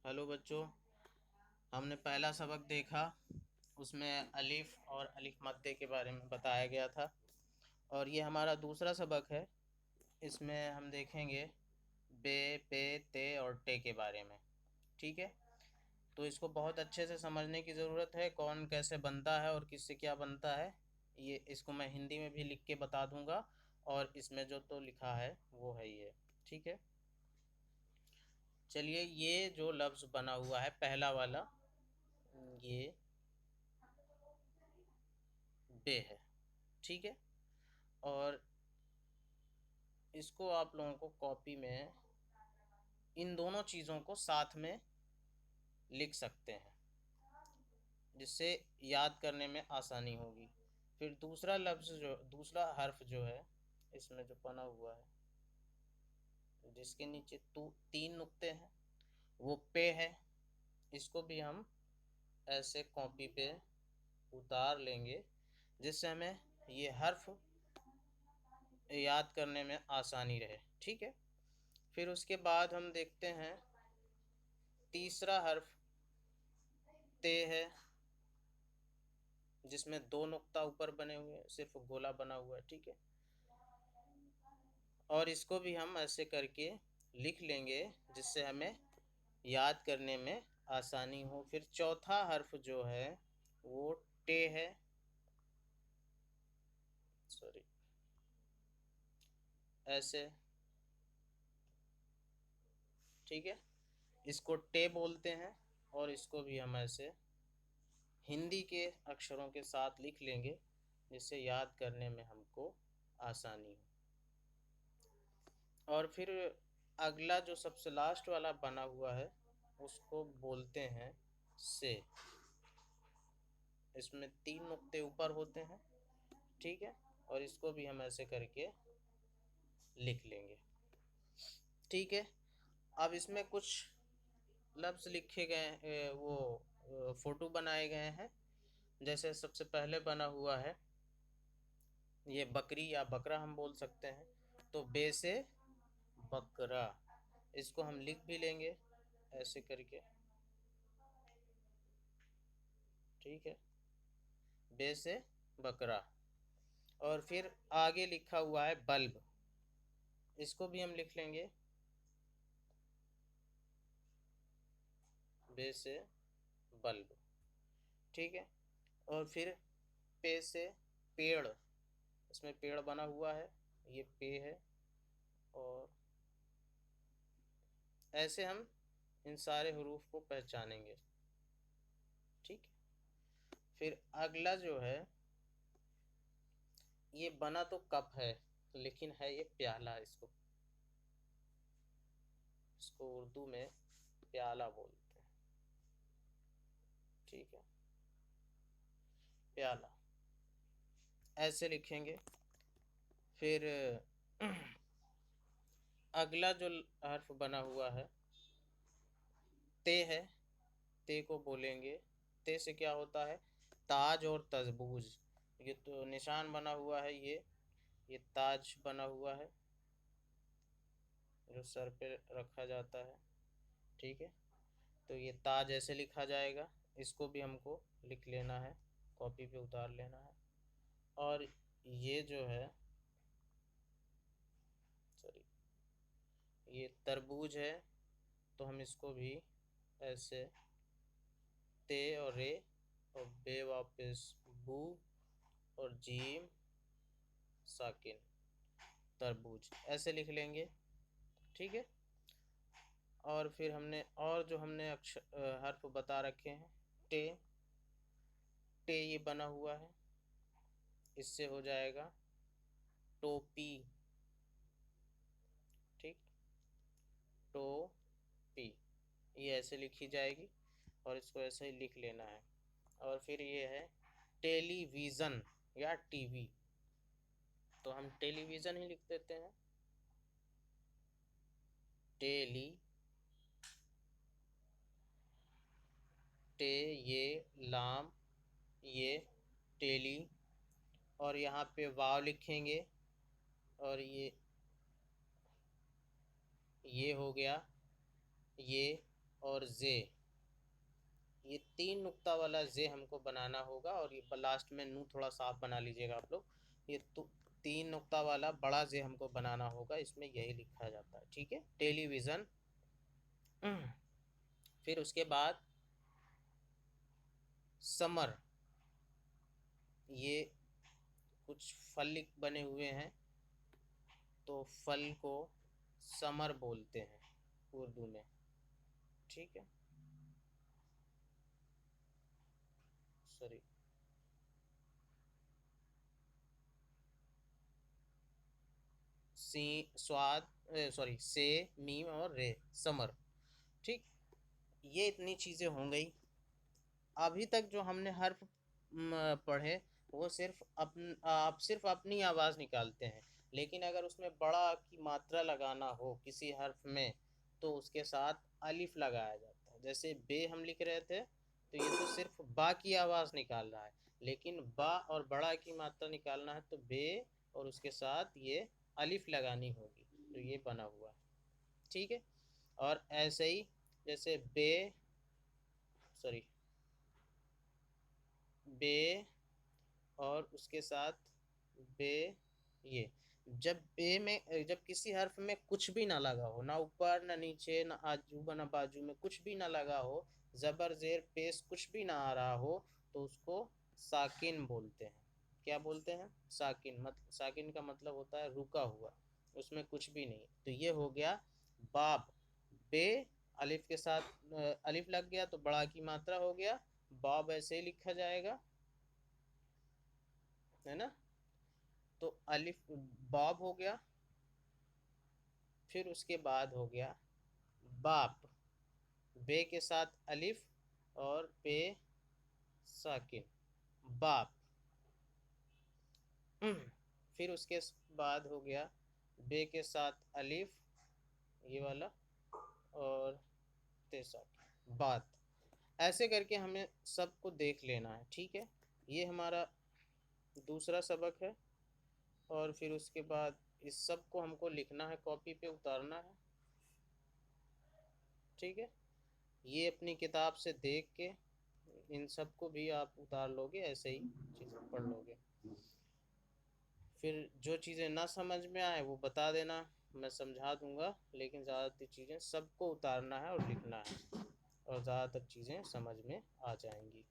Hello बच्चों। हमने पहला सबक देखा, उसमें अलिफ और अलिफ मद्दे के बारे में बताया गया था। और ये हमारा दूसरा सबक है। इसमें हम देखेंगे बे, पे, ते और टे के बारे में। ठीक है, तो इसको बहुत अच्छे से समझने की ज़रूरत है, कौन कैसे बनता है और किससे क्या बनता है। ये इसको मैं हिंदी में भी लिख के बता दूंगा, और इसमें जो तो लिखा है वो है ये। ठीक है, चलिए, ये जो लफ्ज़ बना हुआ है पहला वाला, ये बे है। ठीक है, और इसको आप लोगों को कॉपी में इन दोनों चीज़ों को साथ में लिख सकते हैं, जिससे याद करने में आसानी होगी। फिर दूसरा लफ्ज़ जो दूसरा हर्फ जो है इसमें जो बना हुआ है, जिसके नीचे तीन नुक्ते हैं, वो पे है। इसको भी हम ऐसे कॉपी पे उतार लेंगे, जिससे हमें ये हर्फ याद करने में आसानी रहे। ठीक है, फिर उसके बाद हम देखते हैं तीसरा हर्फ ते है, जिसमें दो नुक्ता ऊपर बने हुए हैं, सिर्फ गोला बना हुआ है। ठीक है, और इसको भी हम ऐसे करके लिख लेंगे, जिससे हमें याद करने में आसानी हो। फिर चौथा हर्फ जो है वो टे है, सॉरी, ऐसे। ठीक है, इसको टे बोलते हैं, और इसको भी हम ऐसे हिंदी के अक्षरों के साथ लिख लेंगे, जिससे याद करने में हमको आसानी हो। और फिर अगला जो सबसे लास्ट वाला बना हुआ है, उसको बोलते हैं से। इसमें तीन नुक्ते ऊपर होते हैं। ठीक है, और इसको भी हम ऐसे करके लिख लेंगे। ठीक है, अब इसमें कुछ लफ्ज़ लिखे गए, वो फोटो बनाए गए हैं। जैसे सबसे पहले बना हुआ है ये बकरी या बकरा हम बोल सकते हैं, तो बे से बकरा, इसको हम लिख भी लेंगे ऐसे करके। ठीक है, बे से बकरा। और फिर आगे लिखा हुआ है बल्ब, इसको भी हम लिख लेंगे बे से बल्ब। ठीक है, और फिर पे से पेड़, इसमें पेड़ बना हुआ है, ये पे है। और ऐसे हम इन सारे हरूफ को पहचानेंगे। ठीक है, फिर अगला जो है, ये बना तो कप है, लेकिन है ये प्याला। इसको इसको उर्दू में प्याला बोलते हैं। ठीक है, प्याला ऐसे लिखेंगे। फिर अगला जो हर्फ बना हुआ है ते है, ते को बोलेंगे। ते से क्या होता है, ताज और तजबूज। ये तो निशान बना हुआ है, ये ताज बना हुआ है जो सर पे रखा जाता है। ठीक है, तो ये ताज ऐसे लिखा जाएगा। इसको भी हमको लिख लेना है, कॉपी पे उतार लेना है। और ये जो है, सॉरी, ये तरबूज है, तो हम इसको भी ऐसे ते और रे और बे वापस बू और जीम साकिन, तरबूज ऐसे लिख लेंगे। ठीक है, और फिर हमने जो हमने अक्षर हर्फ बता रखे हैं, टे, टे ये बना हुआ है, इससे हो जाएगा टोपी। ठीक, टोपी ये ऐसे लिखी जाएगी, और इसको ऐसे ही लिख लेना है। और फिर ये है टेलीविज़न या टीवी, तो हम टेलीविज़न ही लिख देते हैं। टेली, टे ये लाम, ये टेली, और यहाँ पे वाव लिखेंगे, और ये हो गया ये, और जे, ये 3 नुक्ता वाला जे हमको बनाना होगा। और ये लास्ट में नू थोड़ा साफ बना लीजिएगा आप लोग। ये तो 3 नुक्ता वाला बड़ा जे हमको बनाना होगा, इसमें यही लिखा जाता है, ठीक है, टेलीविज़न। फिर उसके बाद समर, ये कुछ फल बने हुए हैं, तो फल को समर बोलते हैं उर्दू में, ठीक है, सॉरी। सी, स्वाद, सॉरी, से, मीम और रे, समर, ठीक। ये इतनी चीज़ें हो गई। अभी तक जो हमने हर्फ पढ़े, वो सिर्फ आप सिर्फ अपनी आवाज़ निकालते हैं। लेकिन अगर उसमें बड़ा की मात्रा लगाना हो किसी हर्फ में, तो उसके साथ अलिफ लगाया जाता है। जैसे बे हम लिख रहे थे, तो ये तो सिर्फ बा की आवाज़ निकाल रहा है। लेकिन बा और बड़ा की मात्रा निकालना है तो बे और उसके साथ ये अलिफ लगानी होगी, तो ये बना हुआ है, ठीक है। और ऐसे ही जैसे बे, सॉरी, बे और उसके साथ बे, ये जब बे में, जब किसी हर्फ में कुछ भी ना लगा हो, ना ऊपर ना नीचे ना आजू ना बाजू में कुछ भी ना लगा हो, जबर जेर पेश कुछ भी ना आ रहा हो, तो उसको साकिन बोलते हैं। क्या बोलते हैं? साकिन। साकिन का मतलब होता है रुका हुआ, उसमें कुछ भी नहीं। तो ये हो गया बाब, बे, अलिफ के साथ अलिफ लग गया तो बड़ा की मात्रा हो गया, बाब ऐसे ही लिखा जाएगा, है ना। तो अलिफ बाब हो गया। फिर उसके बाद हो गया बाप, बे के साथ अलिफ और पे साकिन, बाप। फिर उसके बाद हो गया बे के साथ अलिफ, ये वाला, और ते साकिन, बात। ऐसे करके हमें सबको देख लेना है, ठीक है। ये हमारा दूसरा सबक है। और फिर उसके बाद इस सब को हमको लिखना है, कॉपी पे उतारना है, ठीक है। ये अपनी किताब से देख के इन सब को भी आप उतार लोगे, ऐसे ही चीज़ें पढ़ लोगे। फिर जो चीज़ें ना समझ में आए वो बता देना, मैं समझा दूंगा। लेकिन ज़्यादातर चीज़ें सबको उतारना है और लिखना है, और ज़्यादातर चीज़ें समझ में आ जाएंगी।